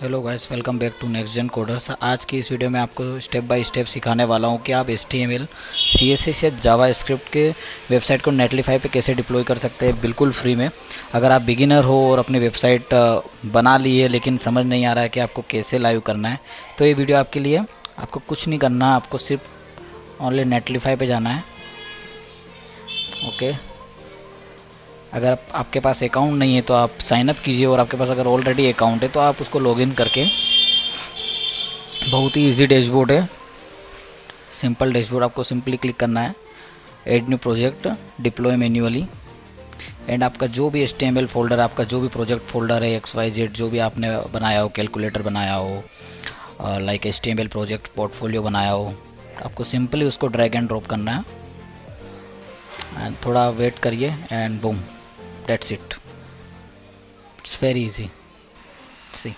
Hello guys, welcome back to NextGen coders. आज की इस वीडियो में आपको स्टेप बाय स्टेप सिखाने वाला हूं कि आप HTML, CSS या जावास्क्रिप्ट के वेबसाइट को नेटलीफाई पे कैसे डिप्लॉय कर सकते हैं बिल्कुल फ्री में। अगर आप बिगिनर हो और अपनी वेबसाइट बना ली है लेकिन समझ नहीं आ रहा है कि आपको कैसे लाइव करना है, तो ये वीडियो आपके लिए। आपको कुछ नहीं करना है, आपको सिर्फ ओनली नेटलीफाई पे जाना है। ओके, अगर आपके पास अकाउंट नहीं है तो आप साइन अप कीजिए, और आपके पास अगर ऑलरेडी अकाउंट है तो आप उसको लॉगिन करके, बहुत ही इजी डैशबोर्ड है, सिंपल डैशबोर्ड। आपको सिंपली क्लिक करना है add new project, deploy manually, and आपका जो भी HTML फोल्डर, आपका जो भी प्रोजेक्ट फोल्डर है XYZ, जो भी आपने बनाया हो, कैलकुलेटर बनाया हो, लाइक HTML प्रोजेक्ट पोर्टफोलियो बनाया हो, आपको सिंपली उसको ड्रैग एंड ड्रॉप करना है एंड थोड़ा वेट करिए and boom, that's it. It's very easy. C